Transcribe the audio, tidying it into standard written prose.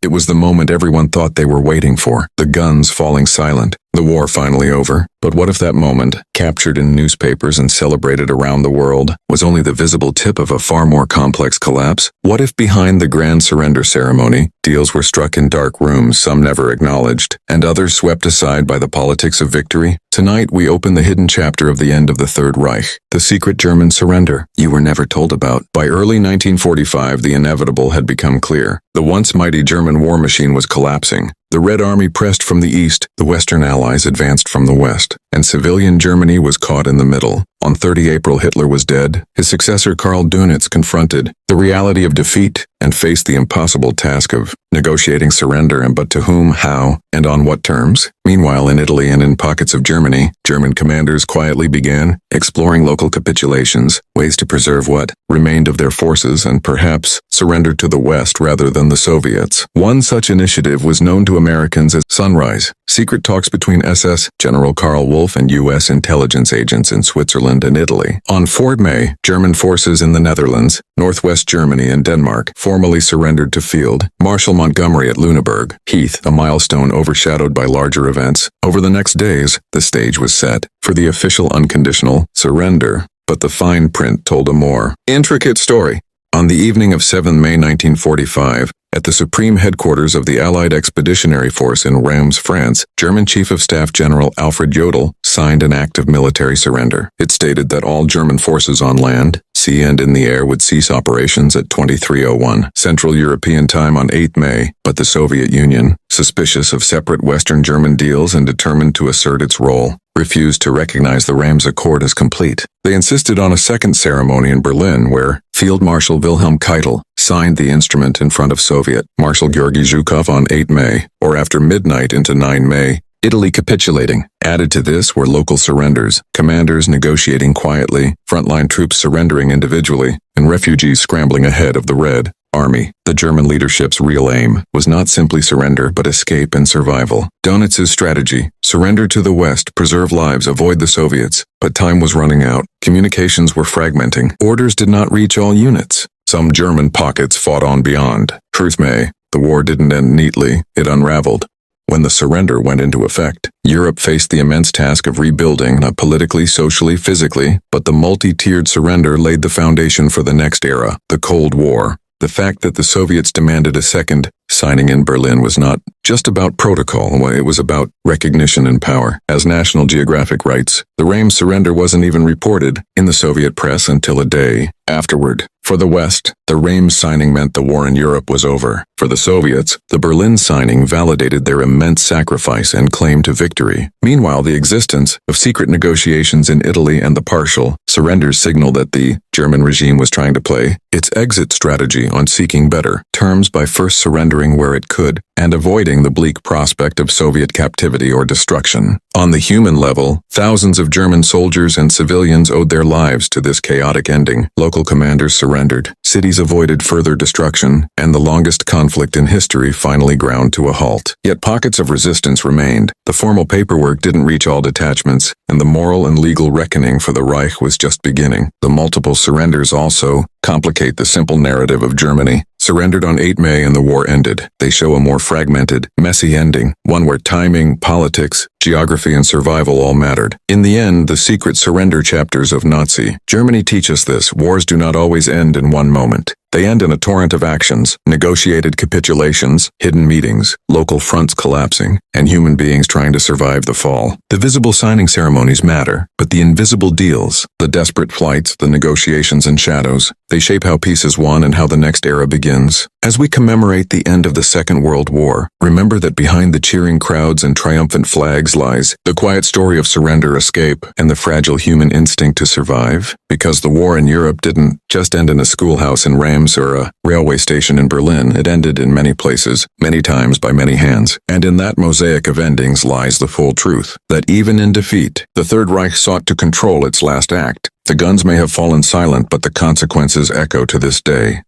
It was the moment everyone thought they were waiting for, the guns falling silent, the war finally over. But what if that moment, captured in newspapers and celebrated around the world, was only the visible tip of a far more complex collapse? What if behind the grand surrender ceremony, deals were struck in dark rooms some never acknowledged, and others swept aside by the politics of victory? Tonight we open the hidden chapter of the end of the Third Reich, the secret German surrender you were never told about. By early 1945, the inevitable had become clear. The once mighty German war machine was collapsing. The Red Army pressed from the east, the Western Allies advanced from the west, and civilian Germany was caught in the middle. On 30 April, Hitler was dead. His successor Karl Dönitz confronted the reality of defeat and faced the impossible task of negotiating surrender, but to whom, how, and on what terms? Meanwhile, in Italy and in pockets of Germany, German commanders quietly began exploring local capitulations, ways to preserve what remained of their forces and perhaps surrender to the West rather than the Soviets. One such initiative was known to Americans as Sunrise, secret talks between SS General Karl Wolff and U.S. intelligence agents in Switzerland and Italy. On 4 May, German forces in the Netherlands, Northwest Germany, and Denmark formally surrendered to Field Marshal Montgomery at Lüneburg. Heath, a milestone overshadowed by larger events. Over the next days, the stage was set for the official unconditional surrender, but the fine print told a more intricate story. On the evening of 7 May 1945, at the supreme headquarters of the Allied Expeditionary Force in Reims, France, German Chief of Staff General Alfred Jodl signed an act of military surrender. It stated that all German forces on land, sea, and in the air would cease operations at 23:01 Central European Time on 8 May, but the Soviet Union, suspicious of separate Western German deals and determined to assert its role, refused to recognize the Reims Accord as complete. They insisted on a second ceremony in Berlin where Field Marshal Wilhelm Keitel signed the instrument in front of Soviet Marshal Georgy Zhukov on 8 May, or after midnight into 9 May, Italy capitulating. Added to this were local surrenders, commanders negotiating quietly, frontline troops surrendering individually, and refugees scrambling ahead of the Red Army. The German leadership's real aim was not simply surrender but escape and survival. Dönitz's strategy: surrender to the West, preserve lives, avoid the Soviets. But time was running out. Communications were fragmenting. Orders did not reach all units. Some German pockets fought on beyond. Truth may, the war didn't end neatly, it unraveled. When the surrender went into effect, Europe faced the immense task of rebuilding, not politically, socially, physically, but the multi-tiered surrender laid the foundation for the next era, the Cold War. The fact that the Soviets demanded a second signing in Berlin was not just about protocol, it was about recognition and power. As National Geographic writes, the Reims surrender wasn't even reported in the Soviet press until a day afterward. For the West, the Reims signing meant the war in Europe was over. For the Soviets, the Berlin signing validated their immense sacrifice and claim to victory. Meanwhile, the existence of secret negotiations in Italy and the partial surrenders signaled that the German regime was trying to play its exit strategy on seeking better terms by first surrendering where it could and avoiding the bleak prospect of Soviet captivity or destruction. On the human level, thousands of German soldiers and civilians owed their lives to this chaotic ending. Local commanders surrendered, cities avoided further destruction, and the longest conflict in history finally ground to a halt. Yet pockets of resistance remained. The formal paperwork didn't reach all detachments, and the moral and legal reckoning for the Reich was just beginning. The multiple surrenders also complicate the simple narrative of Germany. Surrendered on 8 May and the war ended. They show a more fragmented, messy ending, one where timing, politics, geography, and survival all mattered. In the end, the secret surrender chapters of Nazi Germany teach us this: wars do not always end in one moment. They end in a torrent of actions, negotiated capitulations, hidden meetings, local fronts collapsing, and human beings trying to survive the fall. The visible signing ceremonies matter, but the invisible deals, the desperate flights, the negotiations and shadows, they shape how peace is won and how the next era begins. As we commemorate the end of the Second World War, remember that behind the cheering crowds and triumphant flags lies the quiet story of surrender, escape, and the fragile human instinct to survive. Because the war in Europe didn't just end in a schoolhouse in Reims or a railway station in Berlin, it ended in many places, many times by many hands. And in that mosaic of endings lies the full truth, that even in defeat, the Third Reich sought to control its last act. The guns may have fallen silent, but the consequences echo to this day.